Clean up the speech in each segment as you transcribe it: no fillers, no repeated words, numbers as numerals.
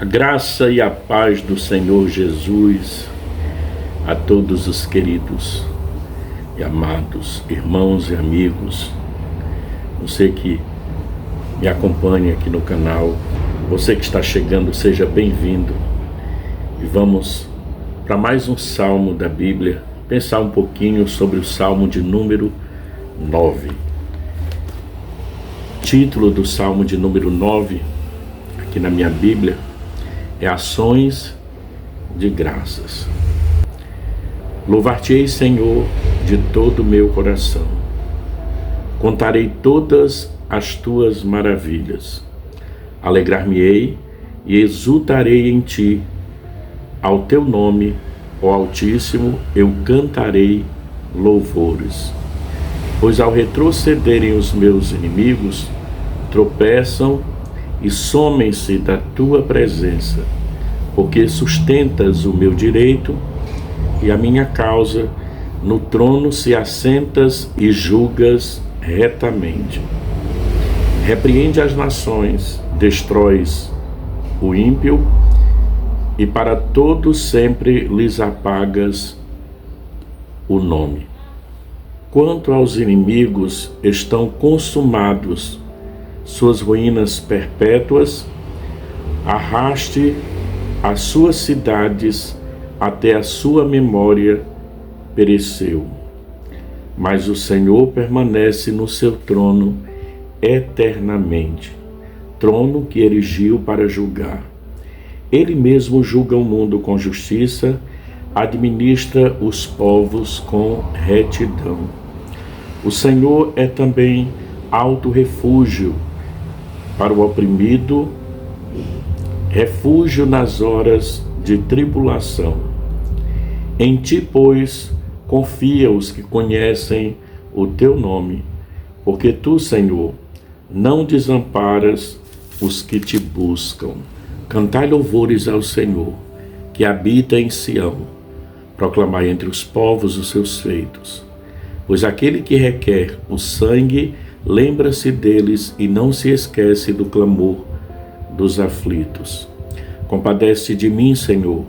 A graça e a paz do Senhor Jesus a todos os queridos e amados irmãos e amigos, você que me acompanha aqui no canal, você que está chegando, seja bem-vindo. E vamos para mais um salmo da Bíblia, pensar um pouquinho sobre o salmo de número 9. O título do salmo de número 9, aqui na minha Bíblia, é Ações de Graças. Louvar-te-ei, Senhor, de todo o meu coração. Contarei todas as tuas maravilhas. Alegrar-me-ei e exultarei em ti. Ao teu nome, ó Altíssimo, eu cantarei louvores. Pois ao retrocederem os meus inimigos, tropeçam e somem-se da tua presença, porque sustentas o meu direito e a minha causa, no trono se assentas e julgas retamente. Repreende as nações, destróis o ímpio, e para todos sempre lhes apagas o nome. Quanto aos inimigos, estão consumados suas ruínas perpétuas, arraste as suas cidades até a sua memória pereceu. Mas o Senhor permanece no seu trono eternamente, trono que erigiu para julgar. Ele mesmo julga o mundo com justiça, administra os povos com retidão. O Senhor é também alto refúgio para o oprimido, refúgio nas horas de tribulação. Em ti, pois, confia os que conhecem o teu nome, porque tu, Senhor, não desamparas os que te buscam. Cantai louvores ao Senhor, que habita em Sião. Proclamai entre os povos os seus feitos. Pois aquele que requer o sangue, lembra-se deles e não se esquece do clamor dos aflitos. Compadece de mim, Senhor.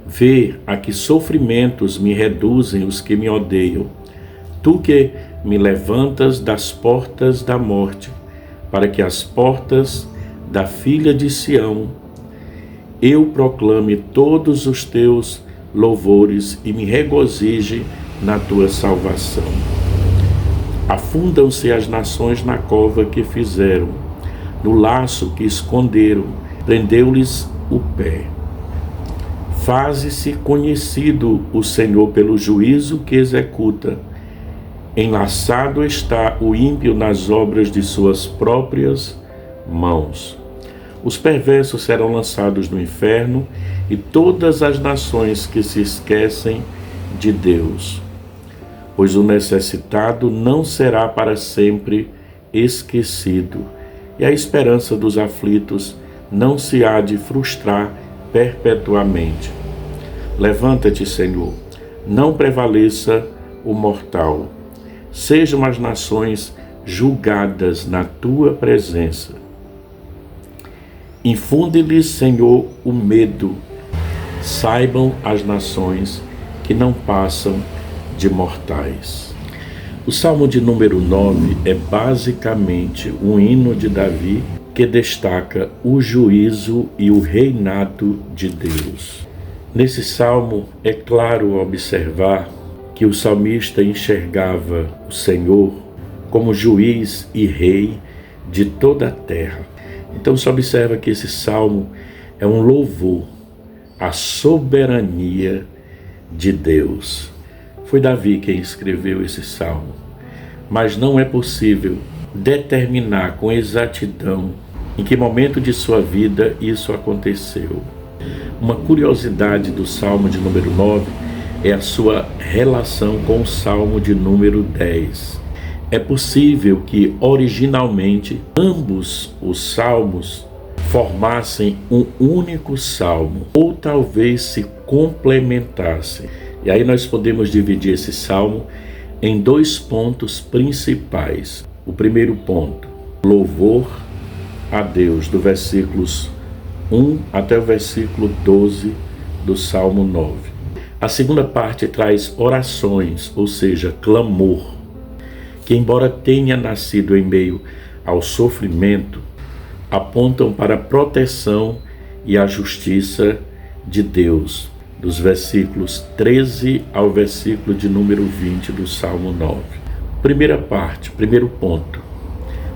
Vê a que sofrimentos me reduzem os que me odeiam. Tu que me levantas das portas da morte, para que as portas da filha de Sião eu proclame todos os teus louvores e me regozije na tua salvação. Afundam-se as nações na cova que fizeram, no laço que esconderam, prendeu-lhes o pé. Faze-se conhecido o Senhor pelo juízo que executa. Enlaçado está o ímpio nas obras de suas próprias mãos. Os perversos serão lançados no inferno e todas as nações que se esquecem de Deus. Pois o necessitado não será para sempre esquecido, e a esperança dos aflitos não se há de frustrar perpetuamente. Levanta-te, Senhor, não prevaleça o mortal. Sejam as nações julgadas na tua presença. Infunde-lhes, Senhor, o medo. Saibam as nações que não passam de mortais. O Salmo de número 9 é basicamente um hino de Davi que destaca o juízo e o reinado de Deus. Nesse salmo é claro observar que o salmista enxergava o Senhor como juiz e rei de toda a terra. Então se observa que esse salmo é um louvor à soberania de Deus. Foi Davi quem escreveu esse salmo, mas não é possível determinar com exatidão em que momento de sua vida isso aconteceu. Uma curiosidade do Salmo de número 9 é a sua relação com o Salmo de número 10. É possível que originalmente ambos os salmos formassem um único salmo, ou talvez se complementassem. E aí nós podemos dividir esse salmo em dois pontos principais. O primeiro ponto, louvor a Deus, do versículos 1 até o versículo 12 do Salmo 9. A segunda parte traz orações, ou seja, clamor, que embora tenha nascido em meio ao sofrimento, apontam para a proteção e a justiça de Deus, dos versículos 13 ao versículo de número 20 do Salmo 9. Primeira parte, primeiro ponto,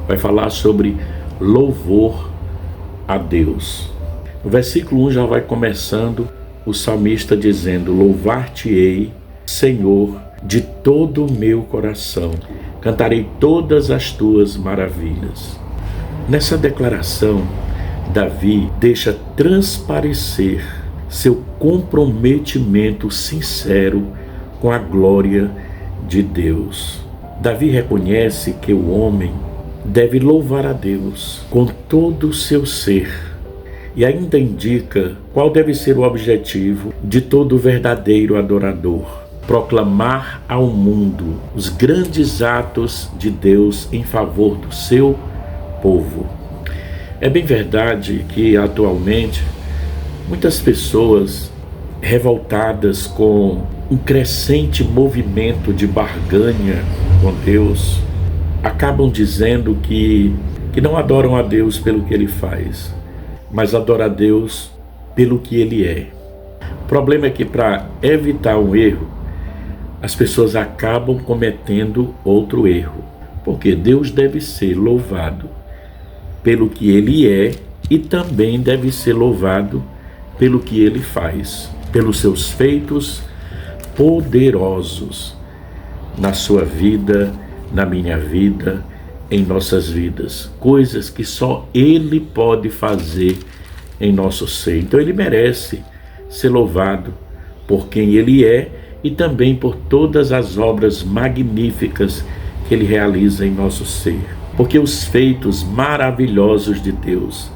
vai falar sobre louvor a Deus. No versículo 1 já vai começando o salmista dizendo: louvar-te-ei, Senhor, de todo o meu coração, cantarei todas as tuas maravilhas. Nessa declaração, Davi deixa transparecer seu comprometimento sincero com a glória de Deus. Davi reconhece que o homem deve louvar a Deus com todo o seu ser e ainda indica qual deve ser o objetivo de todo verdadeiro adorador: proclamar ao mundo os grandes atos de Deus em favor do seu povo. É bem verdade que atualmente muitas pessoas revoltadas com um crescente movimento de barganha com Deus acabam dizendo que não adoram a Deus pelo que Ele faz, mas adoram a Deus pelo que Ele é. O problema é que, para evitar um erro, as pessoas acabam cometendo outro erro, porque Deus deve ser louvado pelo que Ele é e também deve ser louvado pelo que Ele faz, pelos seus feitos poderosos na sua vida, na minha vida, em nossas vidas, coisas que só Ele pode fazer em nosso ser. Então Ele merece ser louvado por quem Ele é e também por todas as obras magníficas que Ele realiza em nosso ser. Porque os feitos maravilhosos de Deus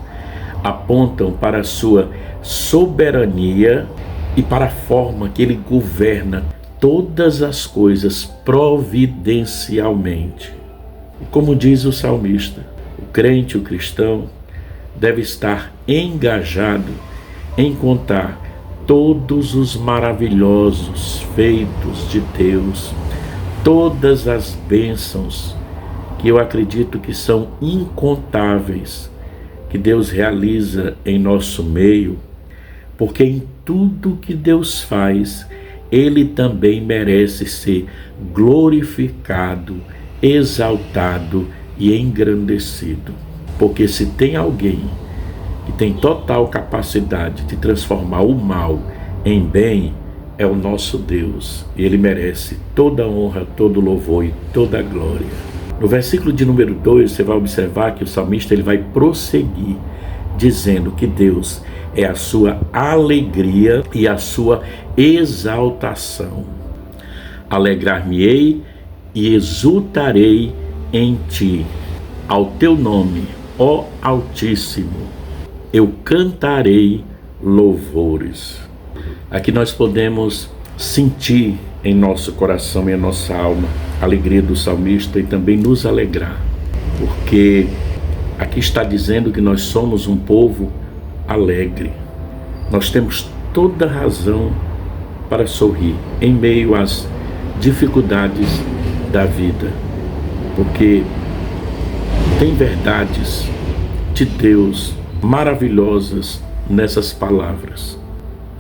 apontam para a sua soberania e para a forma que Ele governa todas as coisas providencialmente. E como diz o salmista, o crente, o cristão, deve estar engajado em contar todos os maravilhosos feitos de Deus, todas as bênçãos que eu acredito que são incontáveis, que Deus realiza em nosso meio, porque em tudo que Deus faz, Ele também merece ser glorificado, exaltado e engrandecido. Porque se tem alguém que tem total capacidade de transformar o mal em bem, é o nosso Deus. E Ele merece toda a honra, todo o louvor e toda a glória. No versículo de número 2, você vai observar que o salmista ele vai prosseguir, dizendo que Deus é a sua alegria e a sua exaltação. Alegrar-me-ei e exultarei em ti. Ao teu nome, ó Altíssimo, eu cantarei louvores. Aqui nós podemos sentir em nosso coração e em nossa alma a alegria do salmista e também nos alegrar, porque aqui está dizendo que nós somos um povo alegre. Nós temos toda razão para sorrir em meio às dificuldades da vida, porque tem verdades de Deus maravilhosas nessas palavras.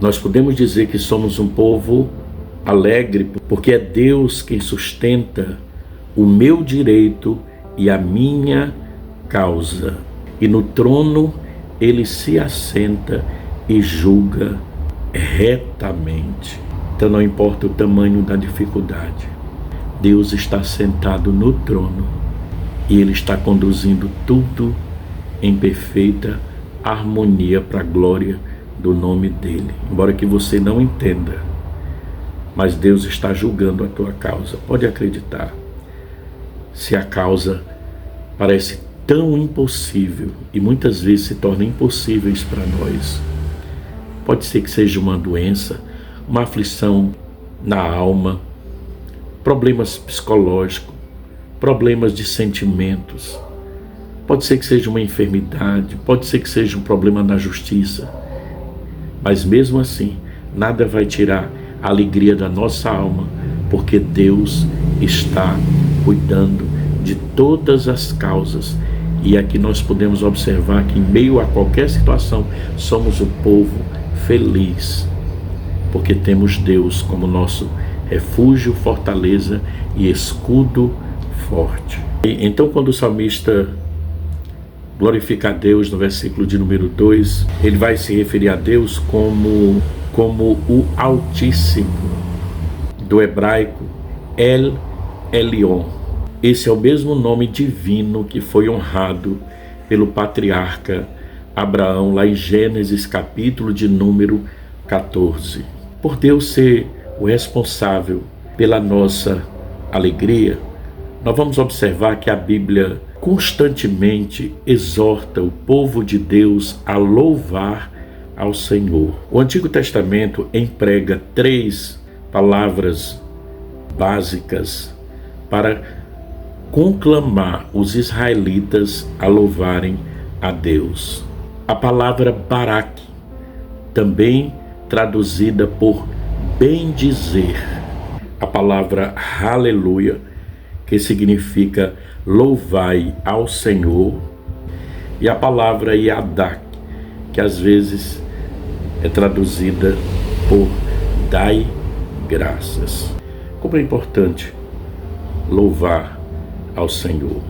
Nós podemos dizer que somos um povo alegre porque é Deus quem sustenta o meu direito e a minha causa, e no trono Ele se assenta e julga retamente. Então não importa o tamanho da dificuldade, Deus está sentado no trono e Ele está conduzindo tudo em perfeita harmonia para a glória do nome dEle. Embora que você não entenda, mas Deus está julgando a tua causa. Pode acreditar. Se a causa parece tão impossível e muitas vezes se torna impossíveis para nós, pode ser que seja uma doença, uma aflição na alma, problemas psicológicos, problemas de sentimentos. Pode ser que seja uma enfermidade, pode ser que seja um problema na justiça, mas mesmo assim, nada vai tirar a alegria da nossa alma, porque Deus está cuidando de todas as causas. E aqui nós podemos observar que em meio a qualquer situação, somos um povo feliz, porque temos Deus como nosso refúgio, fortaleza e escudo forte. Então, quando o salmista glorifica a Deus no versículo de número 2, ele vai se referir a Deus como o Altíssimo, do hebraico El Elyon. Esse é o mesmo nome divino que foi honrado pelo patriarca Abraão, lá em Gênesis capítulo de número 14. Por Deus ser o responsável pela nossa alegria, nós vamos observar que a Bíblia constantemente exorta o povo de Deus a louvar ao Senhor. O Antigo Testamento emprega 3 palavras básicas para conclamar os israelitas a louvarem a Deus. A palavra Barak, também traduzida por bendizer. A palavra Aleluia, que significa louvai ao Senhor. E a palavra Yadak, que às vezes é traduzida por dai graças. Como é importante louvar ao Senhor.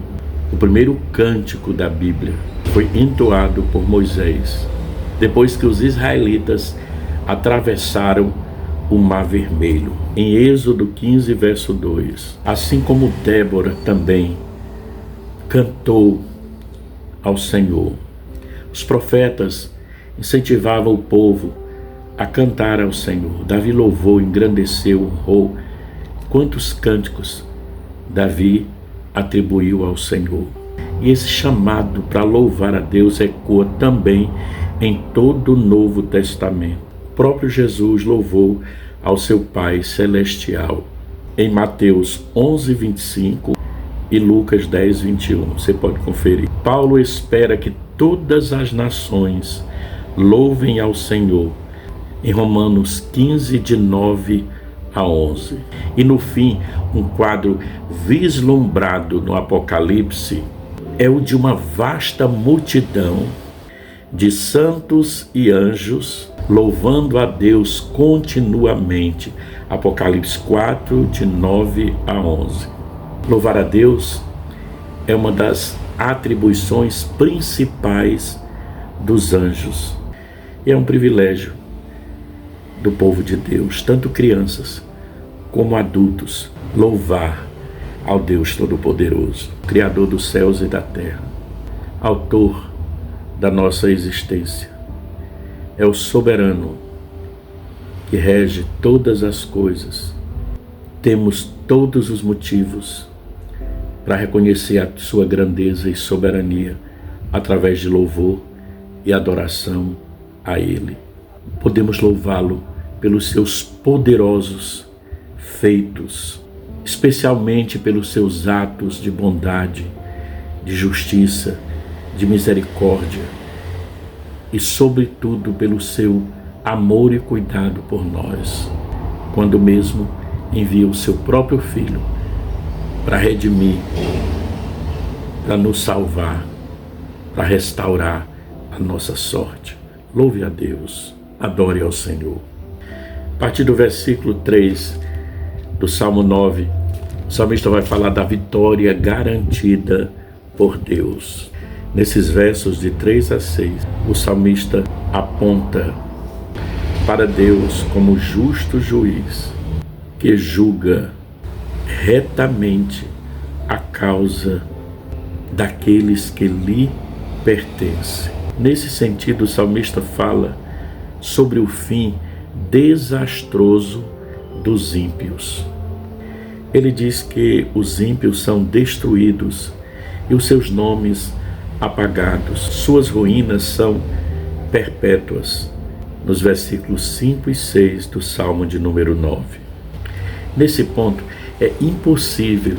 O primeiro cântico da Bíblia foi entoado por Moisés, depois que os israelitas atravessaram o Mar Vermelho. Em Êxodo 15, verso 2. Assim como Débora também cantou ao Senhor. Os profetas incentivavam o povo a cantar ao Senhor. Davi louvou, engrandeceu, honrou. Quantos cânticos Davi atribuiu ao Senhor. E esse chamado para louvar a Deus ecoa também em todo o Novo Testamento. O próprio Jesus louvou ao seu Pai Celestial em Mateus 11, 25 e Lucas 10, 21. Você pode conferir. Paulo espera que todas as nações louvem ao Senhor em Romanos 15, de 9 a 11. E no fim, um quadro vislumbrado no Apocalipse é o de uma vasta multidão de santos e anjos louvando a Deus continuamente. Apocalipse 4, de 9 a 11. Louvar a Deus é uma das atribuições principais dos anjos. E é um privilégio do povo de Deus, tanto crianças como adultos, louvar ao Deus Todo-Poderoso, Criador dos céus e da terra, Autor da nossa existência. É o soberano que rege todas as coisas. Temos todos os motivos para reconhecer a sua grandeza e soberania através de louvor e adoração a Ele. Podemos louvá-lo pelos seus poderosos feitos, especialmente pelos seus atos de bondade, de justiça, de misericórdia e, sobretudo, pelo seu amor e cuidado por nós, quando mesmo envia o seu próprio Filho para redimir, para nos salvar, para restaurar a nossa sorte. Louve a Deus, adore ao Senhor. A partir do versículo 3 do Salmo 9, o salmista vai falar da vitória garantida por Deus. Nesses versos de 3 a 6, o salmista aponta para Deus como justo juiz, que julga retamente a causa daqueles que lhe pertencem. Nesse sentido, o salmista fala sobre o fim desastroso dos ímpios. Ele diz que os ímpios são destruídos e os seus nomes apagados. Suas ruínas são perpétuas, nos versículos 5 e 6 do Salmo de número 9. Nesse ponto, é impossível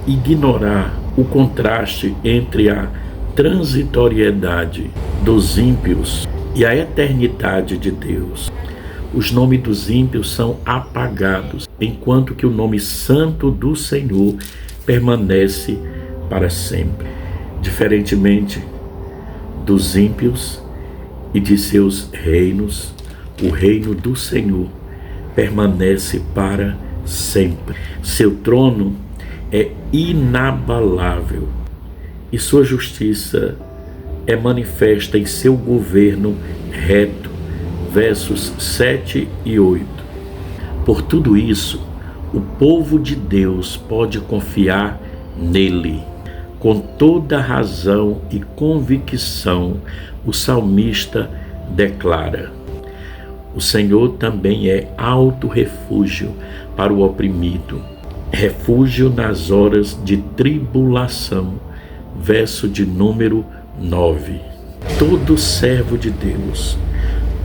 ignorar o contraste entre a transitoriedade dos ímpios e a eternidade de Deus. Os nomes dos ímpios são apagados, enquanto que o nome santo do Senhor permanece para sempre. Diferentemente dos ímpios e de seus reinos, o reino do Senhor permanece para sempre. Seu trono é inabalável e sua justiça é manifesta em seu governo reto. Versos 7 e 8. Por tudo isso, o povo de Deus pode confiar nele. Com toda razão e convicção, o salmista declara: o Senhor também é alto refúgio para o oprimido, refúgio nas horas de tribulação. Verso de número 9. Todo servo de Deus,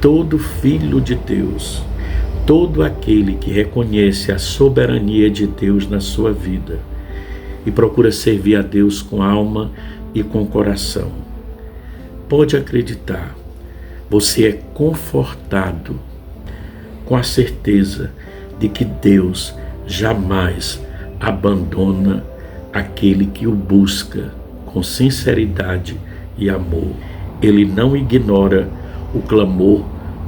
todo filho de Deus, todo aquele que reconhece a soberania de Deus na sua vida e procura servir a Deus com alma e com coração, pode acreditar, você é confortado com a certeza de que Deus jamais abandona aquele que o busca com sinceridade e amor. Ele não ignora o clamor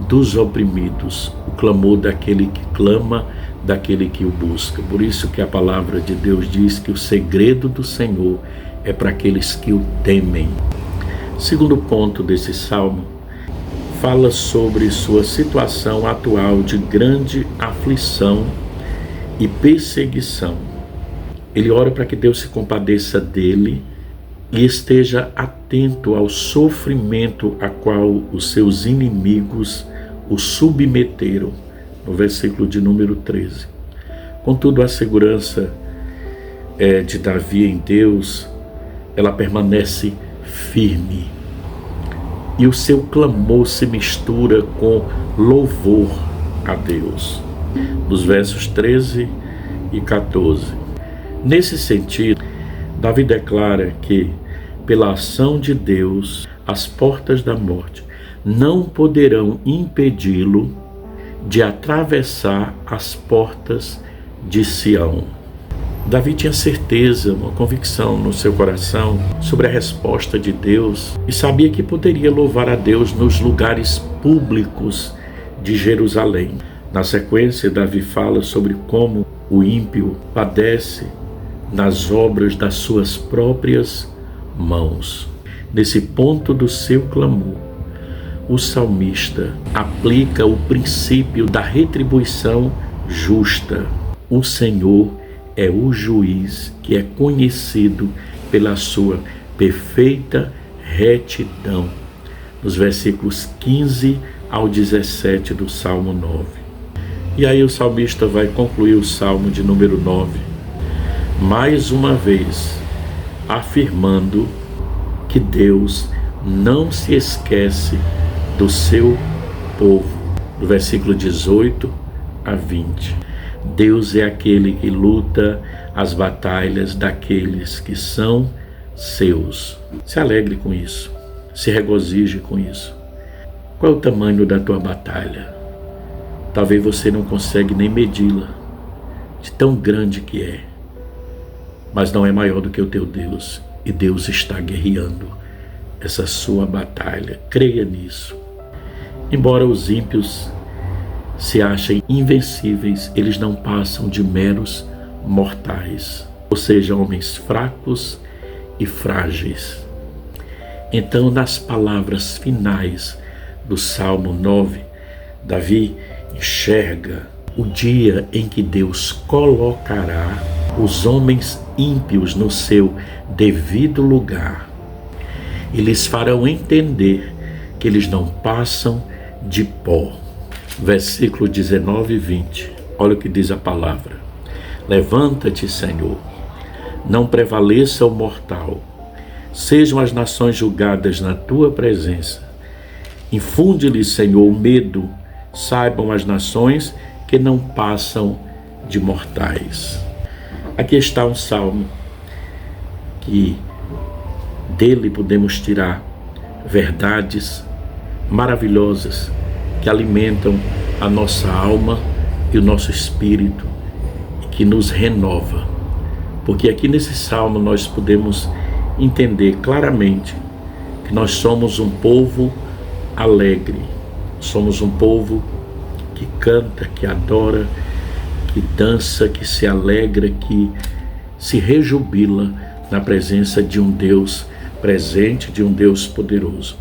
dos oprimidos, o clamor daquele que clama, daquele que o busca. Por isso que a palavra de Deus diz que o segredo do Senhor é para aqueles que o temem. Segundo ponto desse salmo, fala sobre sua situação atual de grande aflição e perseguição. Ele ora para que Deus se compadeça dele e esteja atento ao sofrimento a qual os seus inimigos o submeteram, no versículo de número 13. Contudo, a segurança de Davi em Deus, ela permanece firme, e o seu clamor se mistura com louvor a Deus, nos versos 13 e 14. Nesse sentido, Davi declara que, pela ação de Deus, as portas da morte não poderão impedi-lo de atravessar as portas de Sião. Davi tinha certeza, uma convicção no seu coração sobre a resposta de Deus e sabia que poderia louvar a Deus nos lugares públicos de Jerusalém. Na sequência, Davi fala sobre como o ímpio padece nas obras das suas próprias mãos. Nesse ponto do seu clamor, o salmista aplica o princípio da retribuição justa. O Senhor é o juiz que é conhecido pela sua perfeita retidão. Nos versículos 15 ao 17 do Salmo 9. E aí o salmista vai concluir o Salmo de número 9, mais uma vez, afirmando que Deus não se esquece do seu povo. No versículo 18 a 20. Deus é aquele que luta as batalhas daqueles que são seus. Se alegre com isso. Se regozije com isso. Qual é o tamanho da tua batalha? Talvez você não consiga nem medi-la, de tão grande que é. Mas não é maior do que o teu Deus, e Deus está guerreando essa sua batalha. Creia nisso. Embora os ímpios se achem invencíveis, eles não passam de meros mortais, ou seja, homens fracos e frágeis. Então, nas palavras finais do Salmo 9, Davi enxerga o dia em que Deus colocará os homens ímpios no seu devido lugar. Eles farão entender que eles não passam de pó. Versículo 19 e 20. Olha o que diz a palavra. Levanta-te, Senhor, não prevaleça o mortal. Sejam as nações julgadas na tua presença. Infunde-lhes, Senhor, o medo. Saibam as nações que não passam de mortais. Aqui está um salmo que Dele podemos tirar verdades maravilhosas que alimentam a nossa alma e o nosso espírito e que nos renova. Porque aqui nesse salmo nós podemos entender claramente que nós somos um povo alegre, somos um povo que canta, que adora, que dança, que se alegra, que se rejubila na presença de um Deus presente, de um Deus poderoso.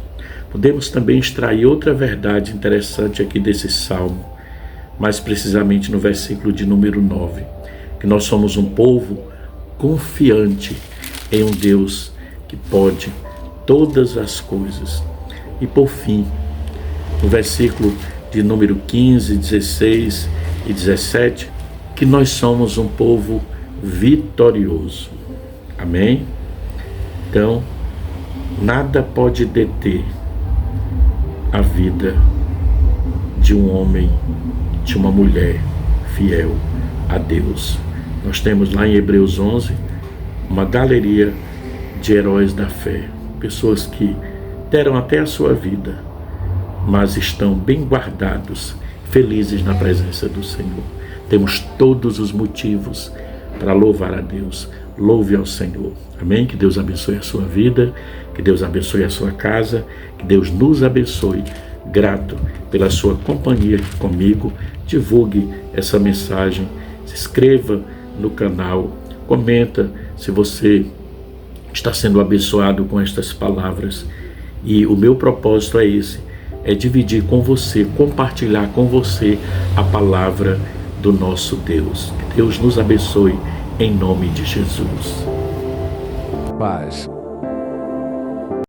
Podemos também extrair outra verdade interessante aqui desse salmo, mais precisamente no versículo de número 9, que nós somos um povo confiante em um Deus que pode todas as coisas. E por fim, no versículo de número 15, 16 e 17, que nós somos um povo vitorioso. Amém? Então, nada pode deter a vida de um homem, de uma mulher fiel a Deus. Nós temos lá em Hebreus 11 uma galeria de heróis da fé, pessoas que deram até a sua vida, mas estão bem guardados, felizes na presença do Senhor. Temos todos os motivos para louvar a Deus. Louve ao Senhor. Amém? Que Deus abençoe a sua vida, que Deus abençoe a sua casa, que Deus nos abençoe. Grato pela sua companhia aqui comigo. Divulgue essa mensagem, se inscreva no canal, comenta se você está sendo abençoado com estas palavras. E o meu propósito é esse, é dividir com você, compartilhar com você a palavra do nosso Deus. Que Deus nos abençoe em nome de Jesus. Paz.